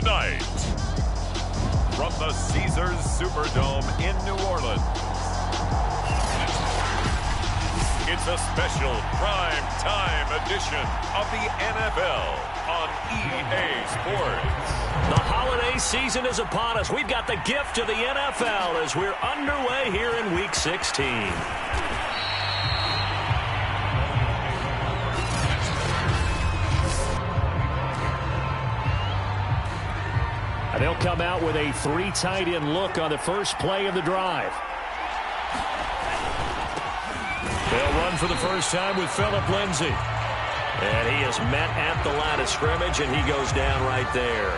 tonight, from the Caesars Superdome in New Orleans, it's a special prime time edition of the NFL on EA Sports. The holiday season is upon us. We've got the gift of the NFL as we're underway here in Week 16. And they'll come out with a 3 tight end look on the first play of the drive. They'll run for the first time with Phillip Lindsay. And he is met at the line of scrimmage, and he goes down right there.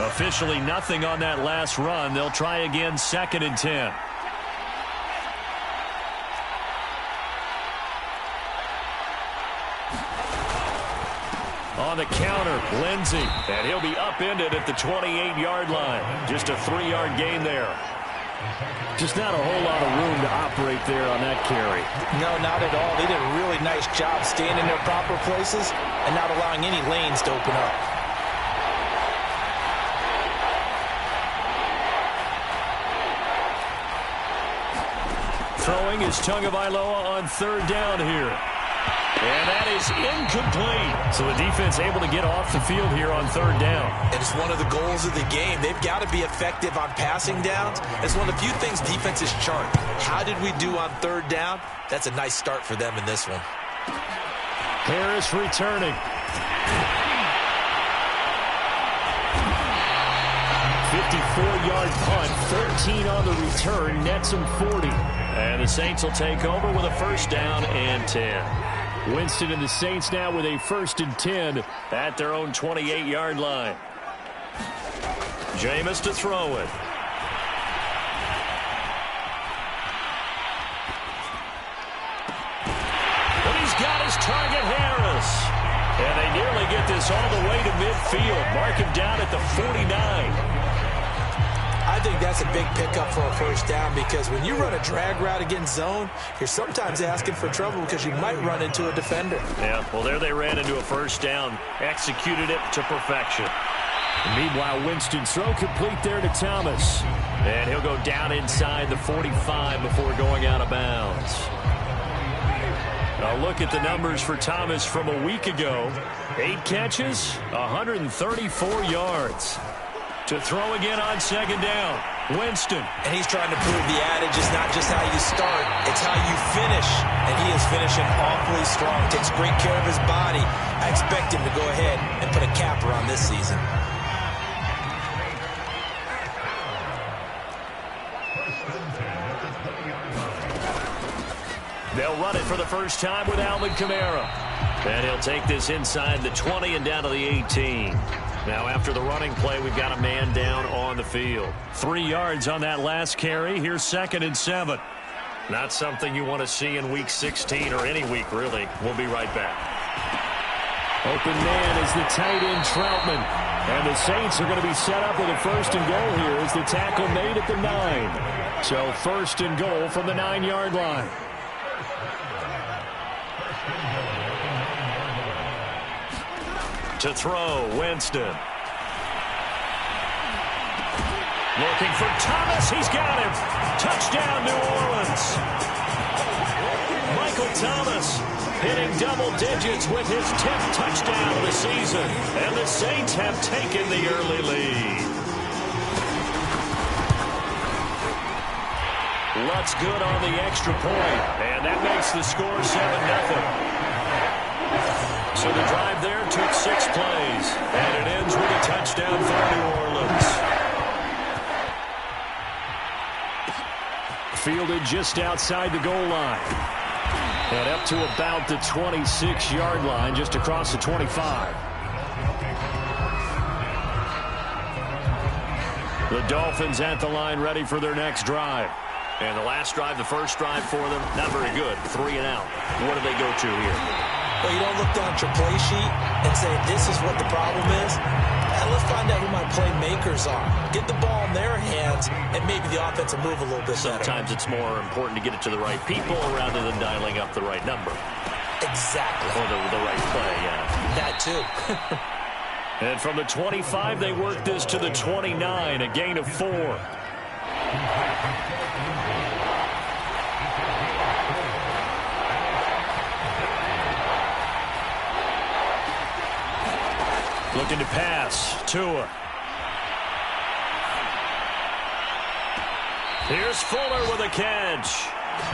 Officially nothing on that last run. They'll try again, 2nd and 10. On the counter, Lindsay. And he'll be upended at the 28-yard line. Just a 3-yard gain there. Just not a whole lot of room to operate there on that carry. No, not at all. They did a really nice job staying in their proper places and not allowing any lanes to open up. Throwing is Tagovailoa on 3rd down here. And that is incomplete. So the defense able to get off the field here on 3rd down. And it's one of the goals of the game. They've got to be effective on passing downs. It's one of the few things defenses chart. How did we do on 3rd down? That's a nice start for them in this one. Harris returning. 54-yard punt, 13 on the return, nets him 40. And the Saints will take over with a 1st down and 10. Winston and the Saints now with a 1st and 10 at their own 28-yard line. Jameis to throw it. And he's got his target, Harris. And they nearly get this all the way to midfield. Mark him down at the 49. I think that's a big pickup for a 1st down because when you run a drag route against zone, you're sometimes asking for trouble because you might run into a defender. Yeah, well, there they ran into a 1st down, executed it to perfection. And meanwhile, Winston's throw complete there to Thomas. And he'll go down inside the 45 before going out of bounds. A look at the numbers for Thomas from a week ago. 8 catches, 134 yards. To throw again on 2nd down, Winston. And he's trying to prove the adage is not just how you start, it's how you finish. And he is finishing awfully strong, takes great care of his body. I expect him to go ahead and put a capper on this season. They'll run it for the first time with Alvin Kamara. And he'll take this inside the 20 and down to the 18. Now, after the running play, we've got a man down on the field. 3 yards on that last carry. Here's 2nd and 7. Not something you want to see in Week 16 or any week, really. We'll be right back. Open man is the tight end, Troutman. And the Saints are going to be set up with a 1st and goal here as the tackle made at the 9. So 1st and goal from the 9-yard line. To throw, Winston. Looking for Thomas. He's got him. Touchdown, New Orleans. Michael Thomas hitting double digits with his 10th touchdown of the season. And the Saints have taken the early lead. Lutz good on the extra point. And that makes the score 7-0. So the drive there took 6 plays, and it ends with a touchdown for New Orleans. Fielded just outside the goal line. And up to about the 26-yard line, just across the 25. The Dolphins at the line ready for their next drive. And the last drive, the first drive for them, not very good. 3 and out. What do they go to here? Well, you don't look down at your play sheet and say, this is what the problem is. And let's find out who my playmakers are. Get the ball in their hands, and maybe the offense will move a little bit better. Sometimes it's more important to get it to the right people rather than dialing up the right number. Exactly. Or the right play, yeah. That too. And from the 25, they work this to the 29, a gain of 4. Looking to pass. Tua. Here's Fuller with a catch.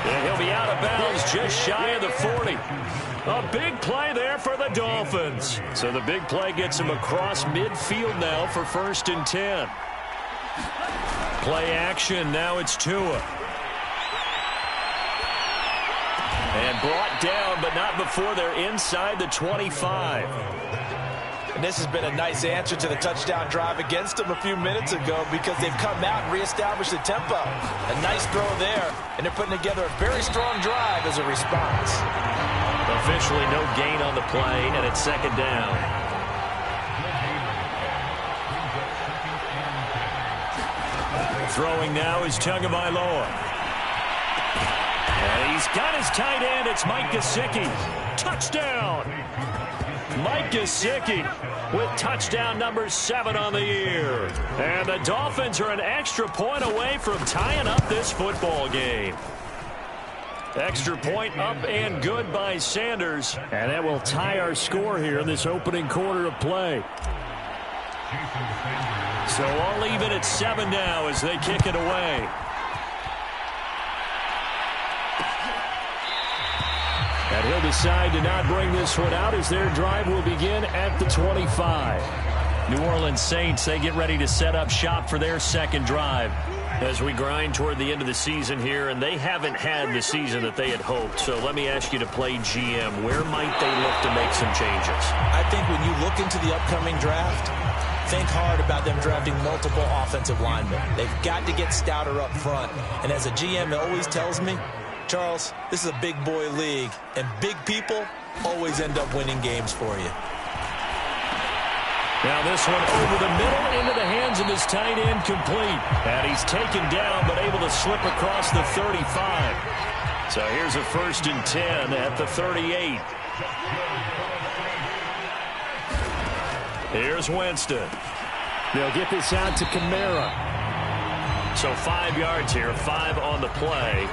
And he'll be out of bounds just shy of the 40. A big play there for the Dolphins. So the big play gets him across midfield now for 1st and 10. Play action. Now it's Tua. And brought down, but not before they're inside the 25. And this has been a nice answer to the touchdown drive against them a few minutes ago because they've come out and reestablished the tempo. A nice throw there, and they're putting together a very strong drive as a response. Officially no gain on the play, and it's 2nd down. Throwing now is Tagovailoa. And he's got his tight end. It's Mike Gesicki. Touchdown! Mike Gesicki with touchdown number 7 on the year. And the Dolphins are an extra point away from tying up this football game. Extra point up and good by Sanders. And that will tie our score here in this opening quarter of play. So I'll leave it at 7 now as they kick it away. And he'll decide to not bring this one out as their drive will begin at the 25. New Orleans Saints, they get ready to set up shop for their 2nd drive as we grind toward the end of the season here, and they haven't had the season that they had hoped. So let me ask you to play GM. Where might they look to make some changes? I think when you look into the upcoming draft, think hard about them drafting multiple offensive linemen. They've got to get stouter up front. And as a GM always tells me, Charles, this is a big boy league, and big people always end up winning games for you. Now this one over the middle into the hands of his tight end, complete. And he's taken down but able to slip across the 35. So here's a 1st and 10 at the 38. Here's Winston. They'll get this out to Kamara. So 5 yards here, 5 on the play.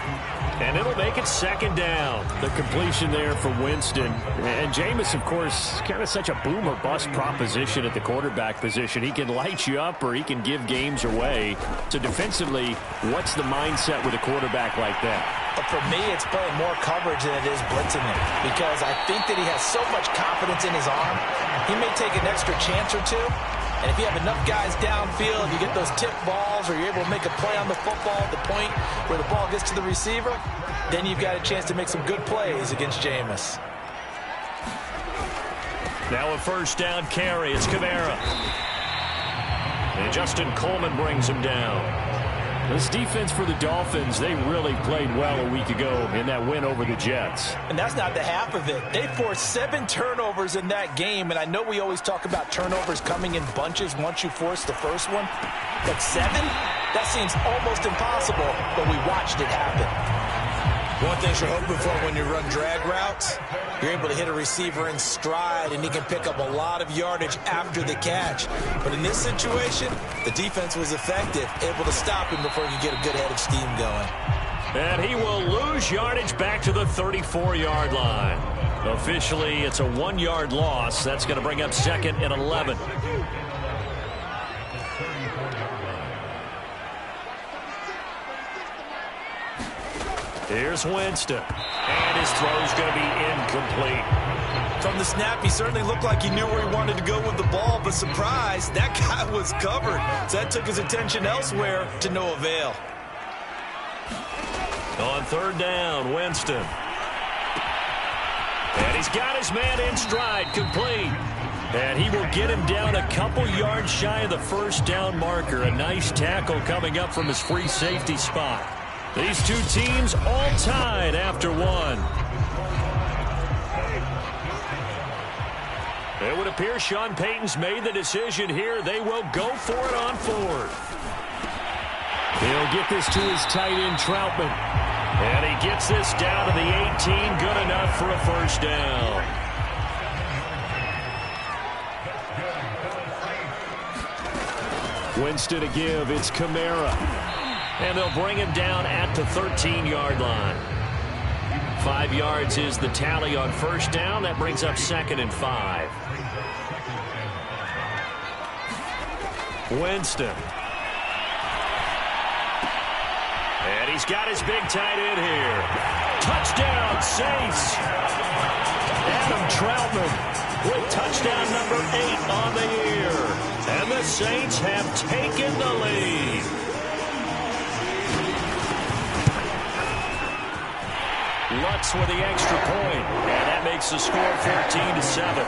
And it'll make it 2nd down. The completion there for Winston. And Jameis, of course, kind of such a boom or bust proposition at the quarterback position. He can light you up or he can give games away. So defensively, what's the mindset with a quarterback like that? For me, it's playing more coverage than it is blitzing him because I think that he has so much confidence in his arm. He may take an extra chance or two. And if you have enough guys downfield, you get those tip balls or you're able to make a play on the football at the point where the ball gets to the receiver, then you've got a chance to make some good plays against Jameis. Now a 1st down carry. It's Kamara. And Justin Coleman brings him down. This defense for the Dolphins, they really played well a week ago in that win over the Jets. And that's not the half of it. They forced 7 turnovers in that game, and I know we always talk about turnovers coming in bunches once you force the first one. But 7? That seems almost impossible, but we watched it happen. One thing you're hoping for when you run drag routes, you're able to hit a receiver in stride, and he can pick up a lot of yardage after the catch. But in this situation, the defense was effective, able to stop him before he could get a good head of steam going. And he will lose yardage back to the 34-yard line. Officially, it's a 1-yard loss. That's going to bring up 2nd and 11. Here's Winston. And his throw's going to be incomplete. From the snap, he certainly looked like he knew where he wanted to go with the ball, but surprise, that guy was covered. So that took his attention elsewhere to no avail. On 3rd down, Winston. And he's got his man in stride, complete. And he will get him down a couple yards shy of the 1st down marker. A nice tackle coming up from his free safety spot. These two teams all tied after 1. It would appear Sean Payton's made the decision here. They will go for it on 4th. He'll get this to his tight end, Troutman. And he gets this down to the 18. Good enough for a 1st down. Winston to give. It's Kamara. And they'll bring him down at the 13-yard line. 5 yards is the tally on first down. That brings up 2nd and 5. Winston. And he's got his big tight end here. Touchdown, Saints. Adam Troutman with touchdown number 8 on the year. And the Saints have taken the lead. Lutz with the extra point. And that makes the score 14-7.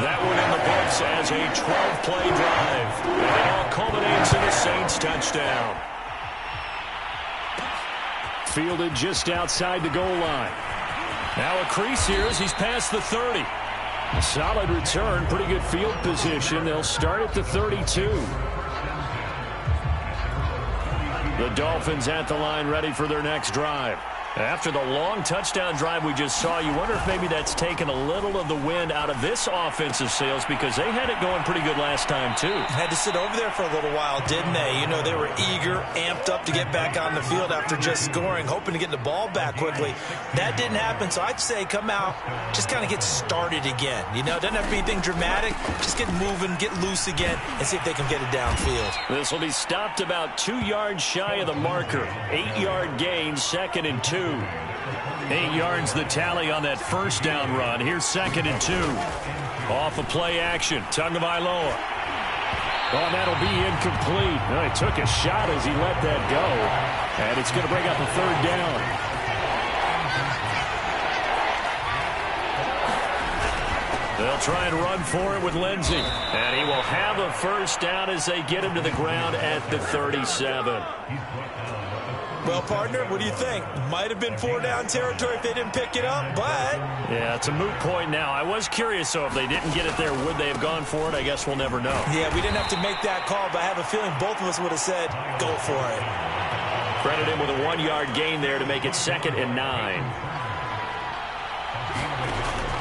That one in the books as a 12-play drive. And it all culminates in a Saints touchdown. Fielded just outside the goal line. Now a crease here as he's past the 30. A solid return, pretty good field position. They'll start at the 32. The Dolphins at the line ready for their next drive. After the long touchdown drive we just saw, you wonder if maybe that's taken a little of the wind out of this offensive sails because they had it going pretty good last time, too. Had to sit over there for a little while, didn't they? You know, they were eager, amped up to get back on the field after just scoring, hoping to get the ball back quickly. That didn't happen, so I'd say come out, just kind of get started again. You know, it doesn't have to be anything dramatic. Just get moving, get loose again, and see if they can get it downfield. This will be stopped about 2 yards shy of the marker. 8-yard gain, 2nd and 2. 8 yards the tally on that first down run. Here's 2nd and 2. Off of play action. Tagovailoa. Oh, that'll be incomplete. Well, he took a shot as he let that go. And it's going to bring up a 3rd down. They'll try and run for it with Lindsey. And he will have a first down as they get him to the ground at the 37. Well, partner, what do you think? Might have been 4-down territory if they didn't pick it up, but... Yeah, it's a moot point now. I was curious, though, if they didn't get it there, would they have gone for it? I guess we'll never know. Yeah, we didn't have to make that call, but I have a feeling both of us would have said, go for it. Credit him with a 1-yard gain there to make it 2nd and 9.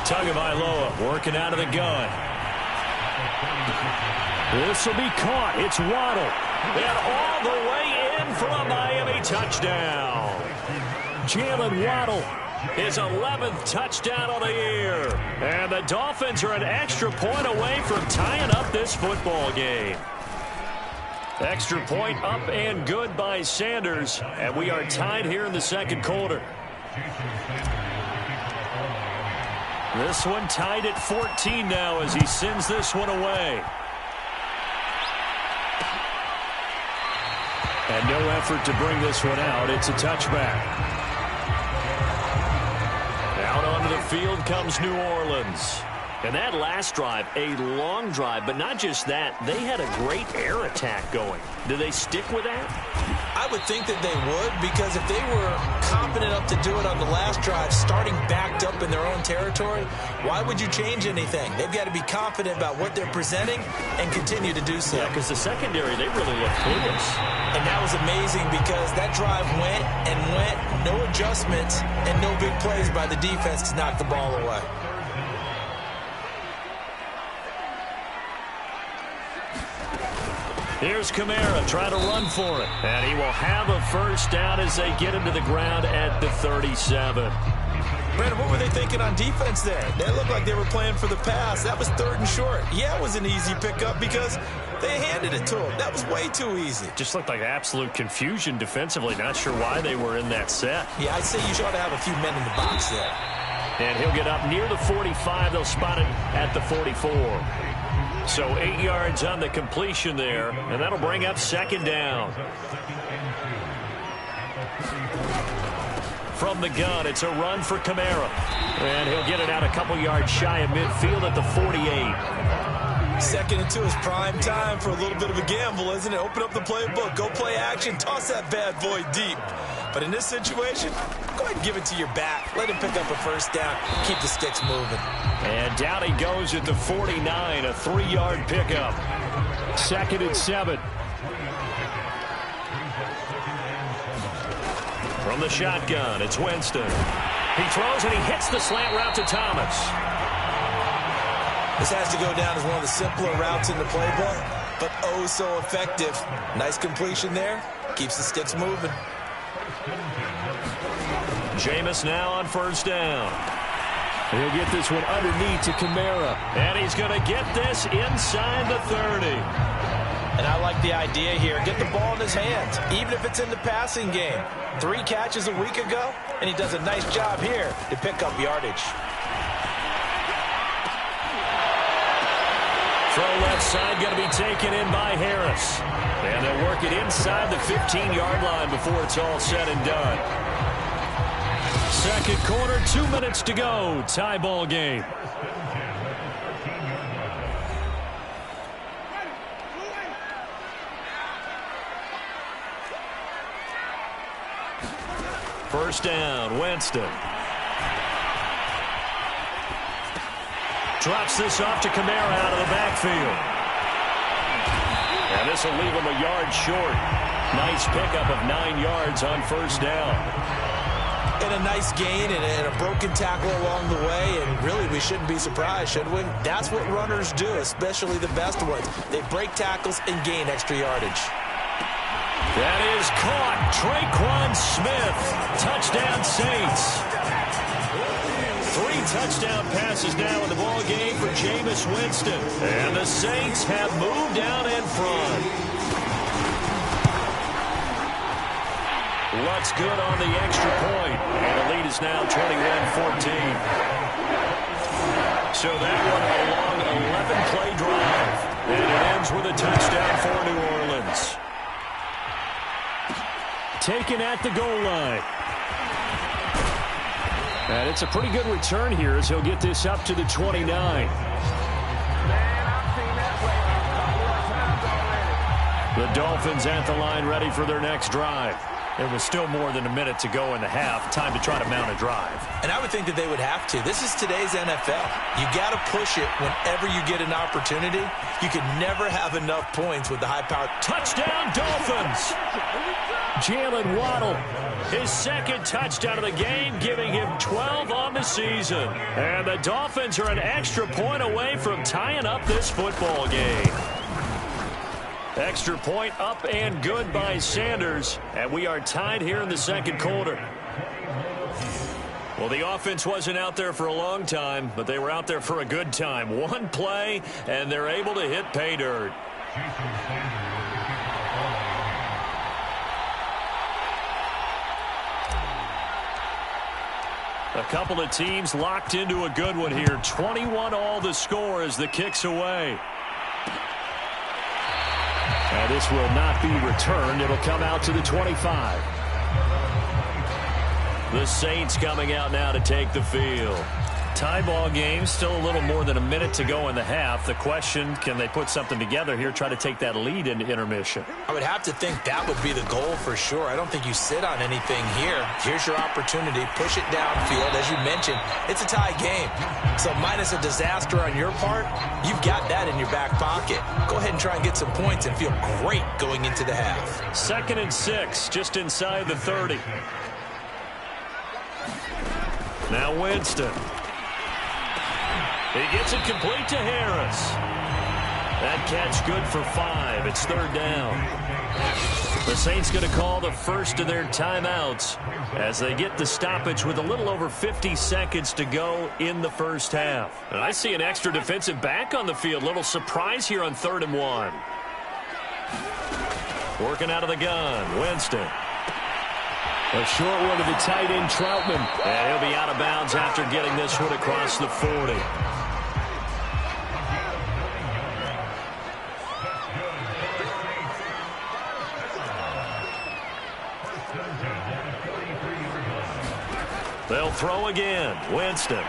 Tagovailoa working out of the gun. This will be caught. It's Waddle. And all the way in for a Miami touchdown. Jalen Waddle, his 11th touchdown of the year. And the Dolphins are an extra point away from tying up this football game. Extra point up and good by Sanders. And we are tied here in the second quarter. This one tied at 14 now as he sends this one away. And no effort to bring this one out. It's a touchback. Out onto the field comes New Orleans. And that last drive, a long drive, but not just that. They had a great air attack going. Do they stick with that? I would think that they would, because if they were confident enough to do it on the last drive, starting backed up in their own territory, why would you change anything? They've got to be confident about what they're presenting and continue to do so. Yeah, because the secondary, they really look clueless. And that was amazing because that drive went and went, no adjustments, and no big plays by the defense to knock the ball away. Here's Kamara trying to run for it. And he will have a first down as they get him to the ground at the 37. Brandon, what were they thinking on defense there? They looked like they were playing for the pass. That was 3rd and short. Yeah, it was an easy pickup because they handed it to him. That was way too easy. Just looked like absolute confusion defensively. Not sure why they were in that set. Yeah, I'd say you ought to have a few men in the box there. And he'll get up near the 45. They'll spot it at the 44. So 8 yards on the completion there, and that'll bring up 2nd down. From the gun, it's a run for Kamara. And he'll get it out a couple yards shy of midfield at the 48. 2nd and 2 is prime time for a little bit of a gamble, isn't it? Open up the playbook, go play action, toss that bad boy deep. But in this situation, go ahead and give it to your back. Let him pick up a first down. Keep the sticks moving. And down he goes at the 49, a 3-yard pickup. 2nd and 7. From the shotgun, it's Winston. He throws and he hits the slant route to Thomas. This has to go down as one of the simpler routes in the playbook. but oh so effective. Nice completion there. Keeps the sticks moving. Jameis now on first down. He'll get this one underneath to Kamara. And he's going to get this inside the 30. And I like the idea here. Get the ball in his hands, even if it's in the passing game. 3 catches a week ago, and he does a nice job here to pick up yardage. Throw left side going to be taken in by Harris. And they'll work it inside the 15-yard line before it's all said and done. Second quarter, 2 minutes to go. Tie ball game. First down, Winston. Drops this off to Kamara out of the backfield. And this will leave him a yard short. Nice pickup of 9 yards on first down. And a nice gain and a broken tackle along the way. And really, we shouldn't be surprised, should we? That's what runners do, especially the best ones. They break tackles and gain extra yardage. That is caught. Traquan Smith. Touchdown Saints. 3 touchdown passes now in the ball game for Jameis Winston. And the Saints have moved down in front. Looks good on the extra point. And the lead is now 21-14. So that one a long 11-play drive. And it ends with a touchdown for New Orleans. Taken at the goal line. And it's a pretty good return here as he'll get this up to the 29. The Dolphins at the line ready for their next drive. There was still more than a minute to go in the half. Time to try to mount a drive. And I would think that they would have to. This is today's NFL. You got to push it whenever you get an opportunity. You can never have enough points with the high-powered. Touchdown, Dolphins! Jalen Waddle. His second touchdown of the game, giving him 12 on the season. And the Dolphins are an extra point away from tying up this football game. Extra point up and good by Sanders. And we are tied here in the second quarter. Well, the offense wasn't out there for a long time, but they were out there for a good time. One play, and they're able to hit pay dirt. A couple of teams locked into a good one here. 21 all the score as the kick's away. And this will not be returned. It'll come out to the 25. The Saints coming out now to take the field. Tie ball game, still a little more than a minute to go in the half. The question, can they put something together here, try to take that lead into intermission? I would have to think that would be the goal for sure. I don't think you sit on anything here. Here's your opportunity. Push it downfield. As you mentioned, it's a tie game. So minus a disaster on your part, you've got that in your back pocket. Go ahead and try and get some points and feel great going into the half. 2nd and 6, just inside the 30. Now Winston. He gets it complete to Harris. That catch good for 5. It's 3rd down. The Saints going to call the first of their timeouts as they get the stoppage with a little over 50 seconds to go in the first half. And I see an extra defensive back on the field. Little surprise here on 3rd and 1. Working out of the gun, Winston. A short one to the tight end, Troutman. And he'll be out of bounds after getting this one across the 40. They'll throw again. Winston. A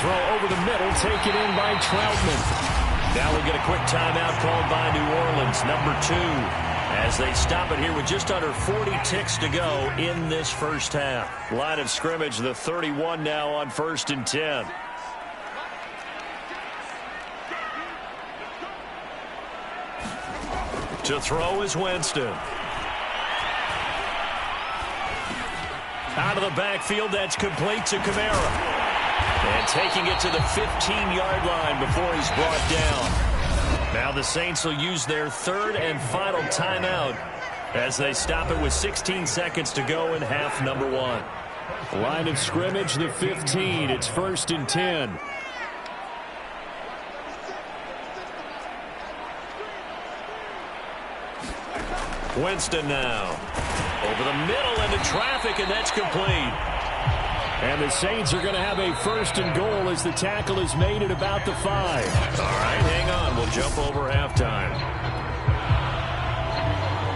throw over the middle, taken in by Troutman. Now we'll get a quick timeout called by New Orleans, number 2. As they stop it here with just under 40 ticks to go in this first half. Line of scrimmage, the 31 now on 1st and 10. To throw is Winston. Out of the backfield, that's complete to Kamara. And taking it to the 15-yard line before he's brought down. Now the Saints will use their third and final timeout as they stop it with 16 seconds to go in half number 1. Line of scrimmage, the 15. It's 1st and 10. Winston now. Over the middle into traffic, and that's complete. And the Saints are going to have a 1st and goal as the tackle is made at about the 5. All right, hang on. We'll jump over halftime.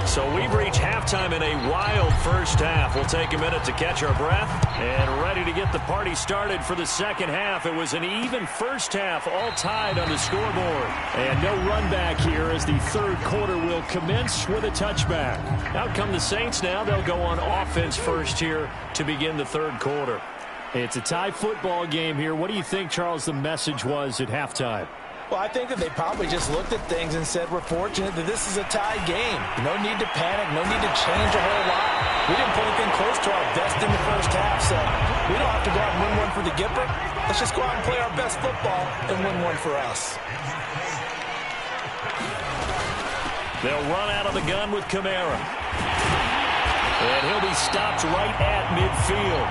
So we've reached halftime in a wild first half. We'll take a minute to catch our breath and ready to get the party started for the second half. It was an even first half, all tied on the scoreboard. And no run back here as the third quarter will commence with a touchback. Out come the Saints now. They'll go on offense first here to begin the third quarter. It's a tie football game here. What do you think, Charles, the message was at halftime? Well, I think that they probably just looked at things and said, we're fortunate that this is a tie game. No need to panic. No need to change a whole lot. We didn't put anything close to our best in the first half, so we don't have to go out and win one for the Gipper. Let's just go out and play our best football and win one for us. They'll run out of the gun with Kamara. And he'll be stopped right at midfield.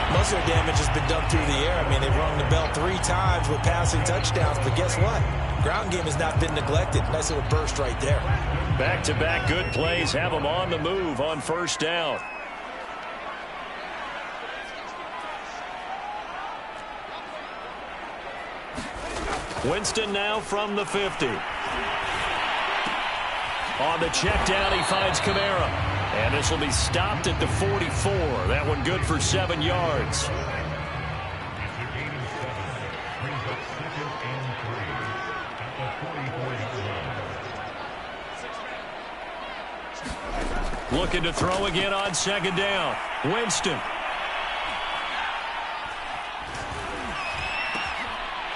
Most of their damage has been done through the air. I mean, they've rung the bell 3 times with passing touchdowns, but guess what? Ground game has not been neglected. Nice little burst right there. Back-to-back good plays have them on the move on first down. Winston now from the 50. On the check down, he finds Kamara. And this will be stopped at the 44. That one good for 7 yards. Looking to throw again on second down. Winston.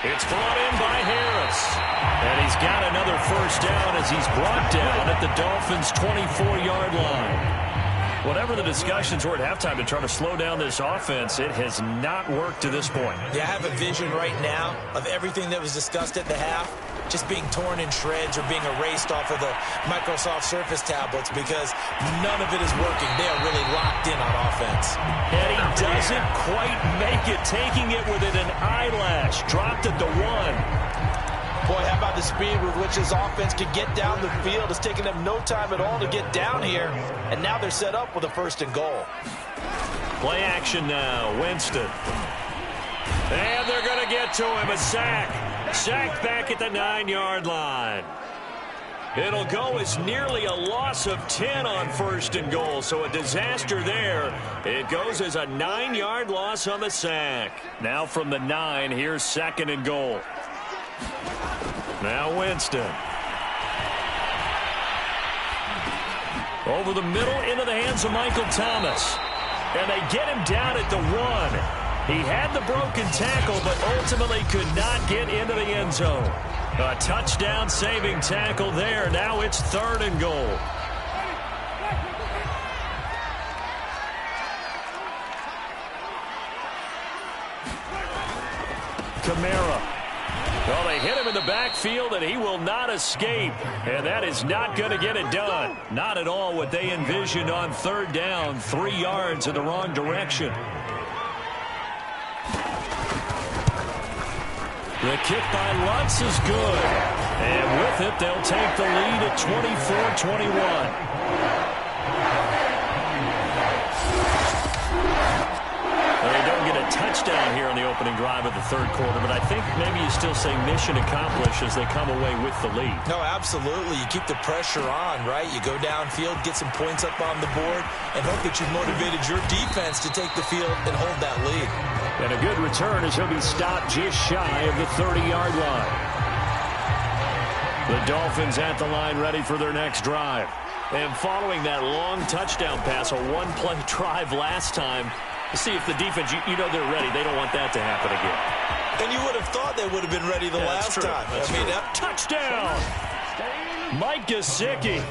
It's brought in by Harris. And he's got another first down as he's brought down at the Dolphins' 24-yard line. Whatever the discussions were at halftime to try to slow down this offense, it has not worked to this point. Yeah, I have a vision right now of everything that was discussed at the half just being torn in shreds or being erased off of the Microsoft Surface tablets because none of it is working. They are really locked in on offense. And he doesn't quite make it, taking it within an eyelash. Dropped at the 1. Boy, how about the speed with which this offense could get down the field? It's taken them no time at all to get down here, and now they're set up with a 1st and goal. Play action now, Winston. And they're going to get to him, a sack. Sacked back at the 9-yard line. It'll go as nearly a loss of 10 on 1st and goal, so a disaster there. It goes as a 9-yard loss on the sack. Now from the 9, here's 2nd and goal. Now Winston. Over the middle into the hands of Michael Thomas. And they get him down at the 1. He had the broken tackle, but ultimately could not get into the end zone. A touchdown saving tackle there. Now it's 3rd and goal. Kamara. Well, they hit him in the backfield, and he will not escape. And that is not going to get it done. Not at all what they envisioned on 3rd down. 3 yards in the wrong direction. The kick by Lutz is good. And with it, they'll take the lead at 24-21. They don't get a touchdown here in the opening drive of the 3rd quarter, but I think maybe you still say mission accomplished as they come away with the lead. No, absolutely. You keep the pressure on, right? You go downfield, get some points up on the board, and hope that you've motivated your defense to take the field and hold that lead. And a good return as he'll be stopped just shy of the 30-yard line. The Dolphins at the line ready for their next drive. And following that long touchdown pass, a one-play drive last time, see if the defense, you know they're ready. They don't want that to happen again. And you would have thought they would have been ready the last time. Touchdown! Mike Gesicki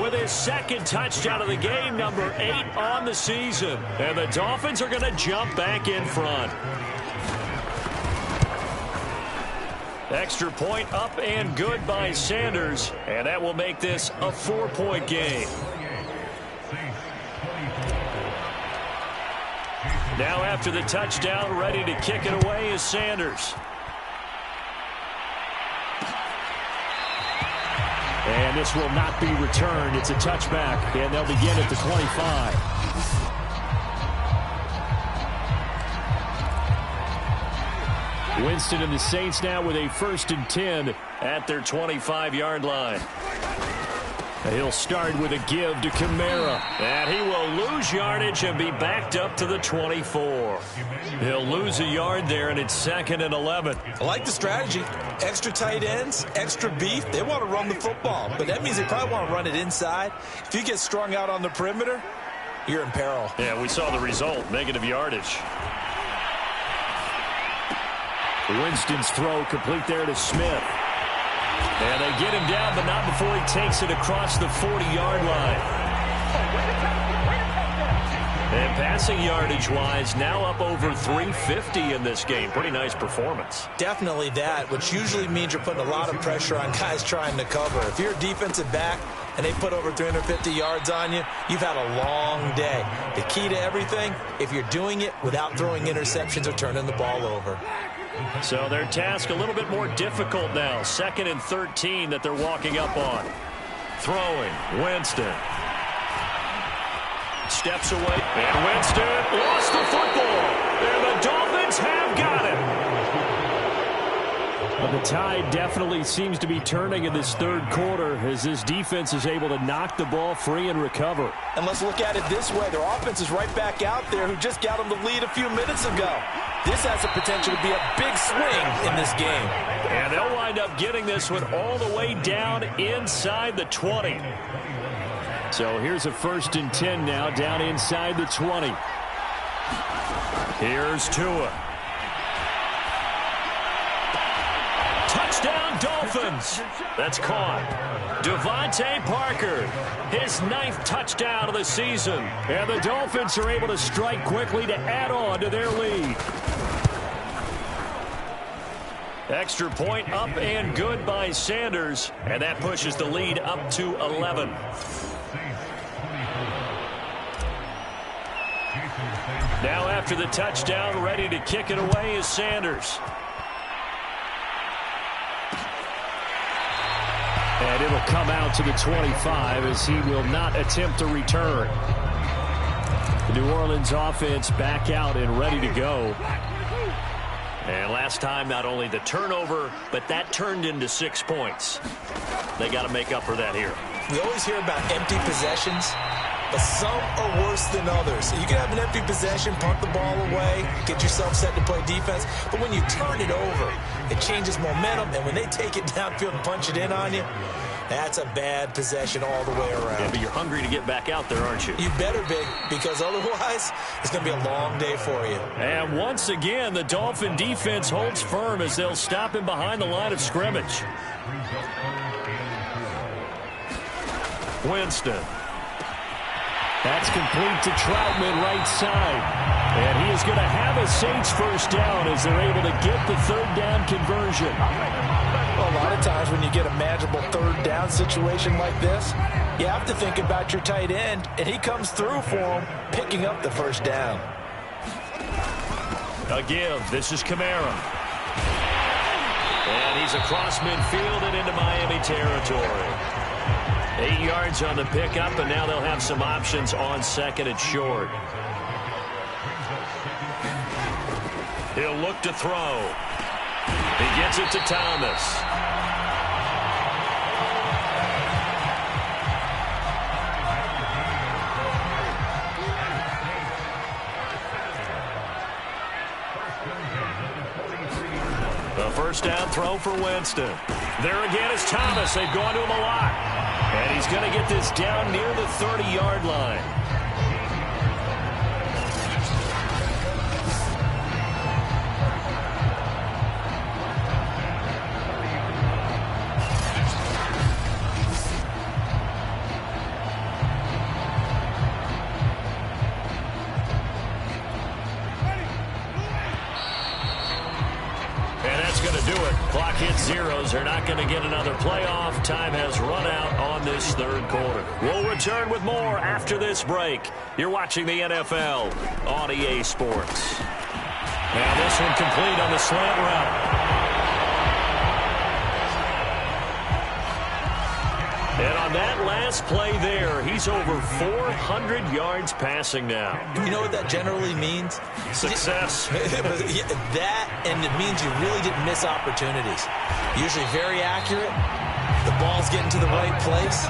with his 2nd touchdown of the game, number 8 on the season. And the Dolphins are going to jump back in front. Extra point up and good by Sanders, and that will make this a 4-point game. Now after the touchdown, ready to kick it away is Sanders. And this will not be returned. It's a touchback, and they'll begin at the 25. Winston and the Saints now with a 1st and 10 at their 25-yard line. He'll start with a give to Kamara. And he will lose yardage and be backed up to the 24. He'll lose a yard there, and it's 2nd and 11. I like the strategy. Extra tight ends, extra beef. They want to run the football, but that means they probably want to run it inside. If you get strung out on the perimeter, you're in peril. Yeah, we saw the result, negative yardage. Winston's throw complete there to Smith. And they get him down, but not before he takes it across the 40-yard line. And passing yardage-wise, now up over 350 in this game. Pretty nice performance. Definitely that, which usually means you're putting a lot of pressure on guys trying to cover. If you're a defensive back and they put over 350 yards on you, you've had a long day. The key to everything, if you're doing it without throwing interceptions or turning the ball over. So their task a little bit more difficult now. 2nd and 13 that they're walking up on. Throwing, Winston. Steps away, and Winston lost the football. And the Dolphins have got it. Well, the tide definitely seems to be turning in this 3rd quarter as this defense is able to knock the ball free and recover. And let's look at it this way. Their offense is right back out there who just got them the lead a few minutes ago. This has the potential to be a big swing in this game. And they'll wind up getting this one all the way down inside the 20. So here's a 1st and 10 now down inside the 20. Here's Tua. Touchdown, Dolphins. That's caught. Devontae Parker, his 9th touchdown of the season. And the Dolphins are able to strike quickly to add on to their lead. Extra point up and good by Sanders. And that pushes the lead up to 11. Now after the touchdown, ready to kick it away is Sanders. And it'll come out to the 25 as he will not attempt to return. The New Orleans offense back out and ready to go. And last time, not only the turnover, but that turned into 6 points. They got to make up for that here. We always hear about empty possessions, but some are worse than others. You can have an empty possession, punt the ball away, get yourself set to play defense, but when you turn it over, it changes momentum, and when they take it downfield and punch it in on you, that's a bad possession all the way around. Yeah, but you're hungry to get back out there, aren't you? You better be, because otherwise it's going to be a long day for you. And once again, the Dolphin defense holds firm as they'll stop him behind the line of scrimmage. Winston. That's complete to Troutman right side. And he is going to have a Saints 1st down as they're able to get the 3rd down conversion. Well, a lot of times when you get a manageable 3rd down situation like this, you have to think about your tight end, and he comes through for him, picking up the 1st down. A give. This is Kamara. And he's across midfield and into Miami territory. 8 yards on the pickup, and now they'll have some options on 2nd and short. He'll look to throw. He gets it to Thomas. The 1st down throw for Winston. There again is Thomas. They've gone to him a lot. And he's going to get this down near the 30-yard line. And that's going to do do it. Clock hits zeros. They're not going to get another playoff. Time has run out on this third quarter. We'll return with more after this break. You're watching the NFL on EA Sports. Now this one complete on the slant route. And on that last play there, he's over 400 yards passing now. You know what that generally means? Success. That, and it means you really didn't miss opportunities. Usually very accurate. The ball's getting to the right place.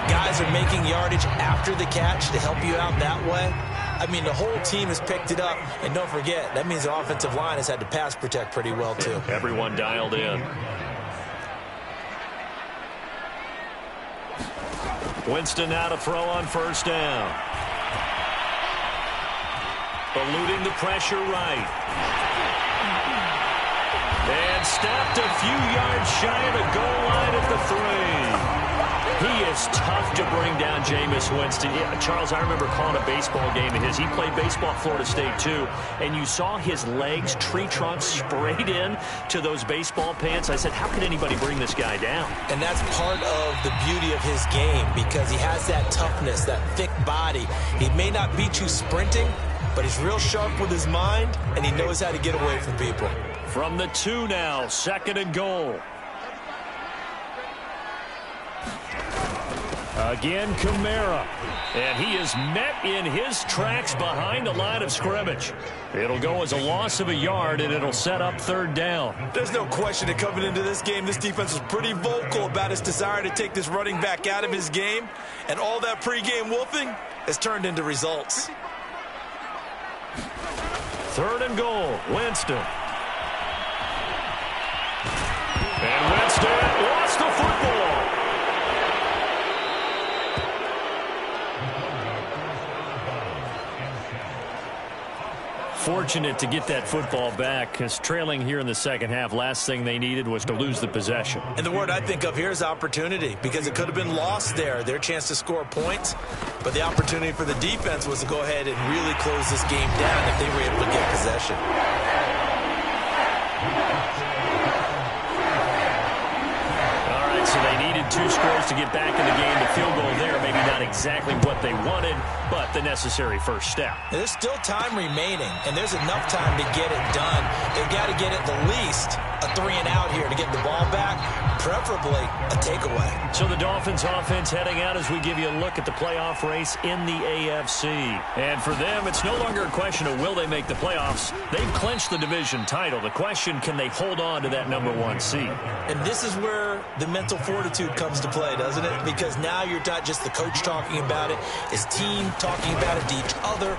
Guys are making yardage after the catch to help you out that way. I mean, the whole team has picked it up. And don't forget, that means the offensive line has had to pass protect pretty well, too. Everyone dialed in. Winston now to throw on first down. Eluding the pressure right. And stopped a few yards shy of the goal line at the 3. He is tough to bring down, Jameis Winston. Yeah, Charles, I remember calling a baseball game of his. He played baseball at Florida State, too. And you saw his legs, tree trunks sprayed in to those baseball pants. I said, how can anybody bring this guy down? And that's part of the beauty of his game because he has that toughness, that thick body. He may not beat you sprinting, but he's real sharp with his mind, and he knows how to get away from people. From the 2 now, 2nd and goal. Again, Kamara. And he is met in his tracks behind the line of scrimmage. It'll go as a loss of a yard, and it'll set up 3rd down. There's no question that coming into this game, this defense was pretty vocal about its desire to take this running back out of his game. And all that pregame wolfing has turned into results. 3rd and goal, Winston. And Winston lost the football. Fortunate to get that football back because trailing here in the second half, last thing they needed was to lose the possession. And the word I think of here is opportunity because it could have been lost there, their chance to score points. But the opportunity for the defense was to go ahead and really close this game down if they were able to get possession. All right, so they needed 2 scores to get back in the game. The field goal there, maybe not exactly what they wanted, but the necessary first step. There's still time remaining, and there's enough time to get it done. They've got to get at the least a 3-and-out here to get the ball back, preferably a takeaway. So the Dolphins offense heading out as we give you a look at the playoff race in the AFC. And for them, it's no longer a question of will they make the playoffs. They've clinched the division title. The question, can they hold on to that #1 seed? And this is where the mental fortitude comes to play, doesn't it? Because now you're not just the coach talking about it, his team talking about it to each other,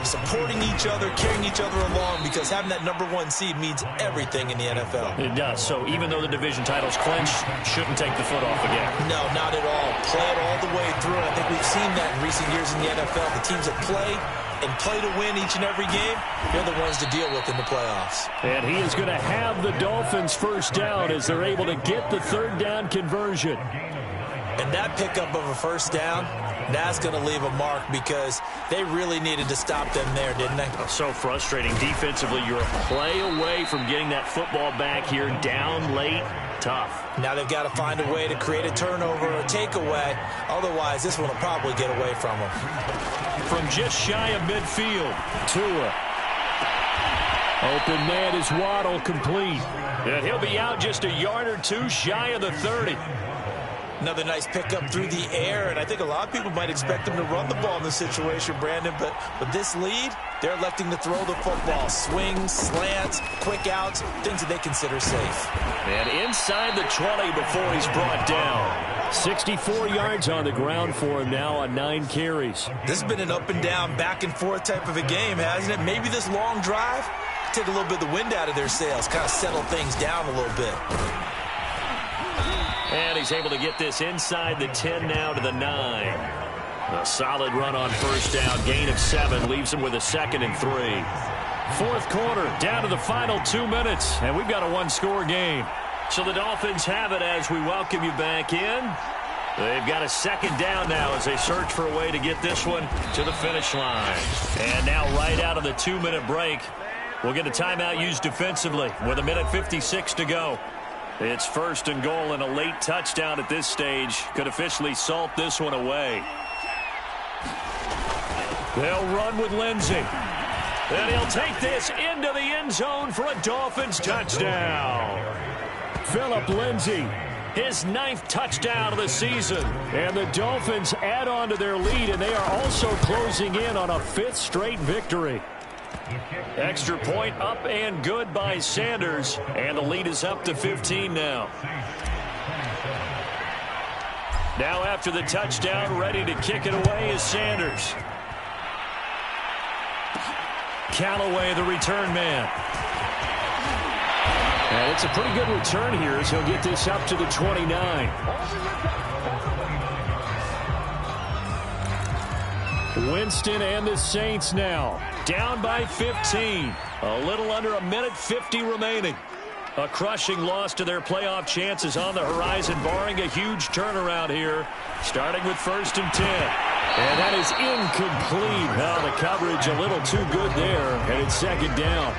supporting each other, carrying each other along, because having that #1 seed means everything in the NFL. It does. So even though the division title's clinched, shouldn't take the foot off again. No, not at all. Play it all the way through. I think we've seen that in recent years in the NFL. The teams that play and play to win each and every game, they're the ones to deal with in the playoffs. And he is going to have the Dolphins first down as they're able to get the 3rd down conversion. And that pickup of a first down, that's going to leave a mark because they really needed to stop them there, didn't they? So frustrating. Defensively, you're a play away from getting that football back here, down late. Tough. Now they've got to find a way to create a turnover or a takeaway. Otherwise, this one will probably get away from them. From just shy of midfield, Tua. Open man is Waddle, complete. and he'll be out just a yard or 2 shy of the 30. Another nice pickup through the air, and I think a lot of people might expect them to run the ball in this situation, Brandon, but with this lead, they're electing to throw the football. Swings, slants, quick outs, things that they consider safe. And inside the 20 before he's brought down. 64 yards on the ground for him now on 9 carries. This has been an up and down, back and forth type of a game, hasn't it? Maybe this long drive take a little bit of the wind out of their sails, kind of settle things down a little bit. And he's able to get this inside the 10 now to the 9. A solid run on first down. Gain of 7 leaves him with a 2nd and 3. 4th quarter, down to the final 2 minutes, and we've got a 1-score game. So the Dolphins have it as we welcome you back in. They've got a 2nd down now as they search for a way to get this one to the finish line. And now right out of the 2-minute break, We'll get a timeout used defensively with 1:56 to go. It's 1st and goal, and a late touchdown at this stage could officially salt this one away. They'll run with Lindsey. And he'll take this into the end zone for a Dolphins touchdown. Phillip Lindsey, his 9th touchdown of the season. And the Dolphins add on to their lead, and they are also closing in on a 5th straight victory. Extra point up and good by Sanders, and the lead is up to 15 now. Now after the touchdown, ready to kick it away is Sanders. Callaway, the return man. And it's a pretty good return here as he'll get this up to the 29. Winston and the Saints now down by 15. A little under 1:50 remaining. A crushing loss to their playoff chances on the horizon, barring a huge turnaround here, starting with 1st and 10. And that is incomplete. Now the coverage a little too good there, and it's 2nd down.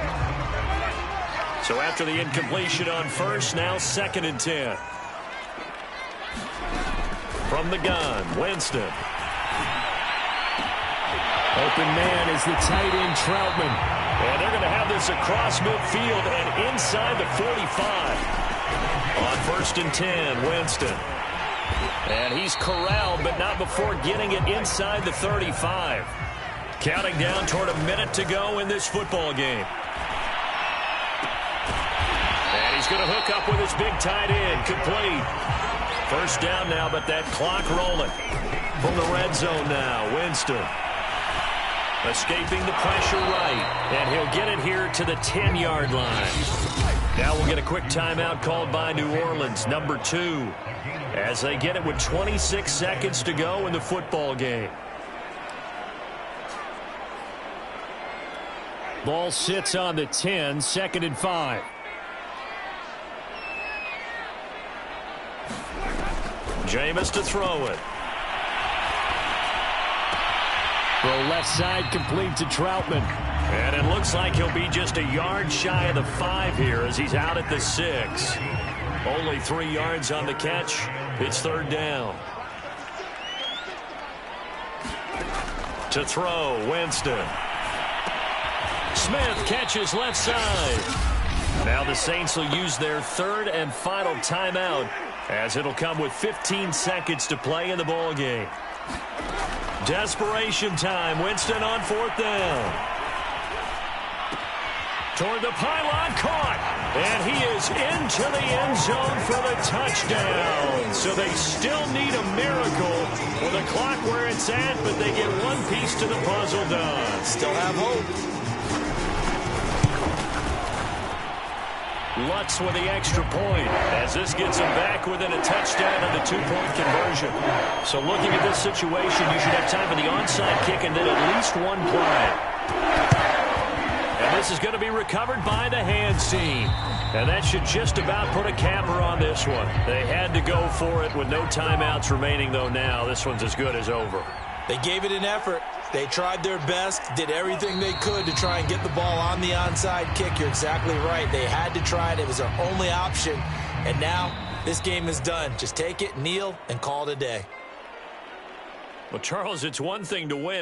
So after the incompletion on 1st, now 2nd and 10. From the gun, Winston. Open man is the tight end, Troutman. And they're going to have this across midfield and inside the 45. On 1st and 10, Winston. And he's corralled, but not before getting it inside the 35. Counting down toward 1 minute to go in this football game. And he's going to hook up with his big tight end, complete. 1st down now, but that clock rolling. From the red zone now, Winston. Escaping the pressure right, and he'll get it here to the 10-yard line. Now we'll get a quick timeout called by New Orleans, number 2, as they get it with 26 seconds to go in the football game. Ball sits on the 10, 2nd and 5. Jameis to throw it. Throw left side, complete to Troutman. And it looks like he'll be just a yard shy of the 5 here as he's out at the 6. Only 3 yards on the catch. It's 3rd down. To throw, Winston. Smith catches left side. Now the Saints will use their 3rd and final timeout as it'll come with 15 seconds to play in the ball game. Desperation time. Winston on 4th down. Toward the pylon, caught. And he is into the end zone for the touchdown. So they still need a miracle with the clock where it's at, but they get one piece to the puzzle done. Still have hope. Lutz with the extra point as this gets him back within a touchdown and a 2-point conversion. So looking at this situation, you should have time for the onside kick and then at least one play. And this is going to be recovered by the hands team. And that should just about put a capper on this one. They had to go for it with no timeouts remaining, though now this one's as good as over. They gave it an effort. They tried their best, did everything they could to try and get the ball on the onside kick. You're exactly right. They had to try it. It was their only option. And now this game is done. Just take it, kneel, and call it a day. Well, Charles, it's one thing to win.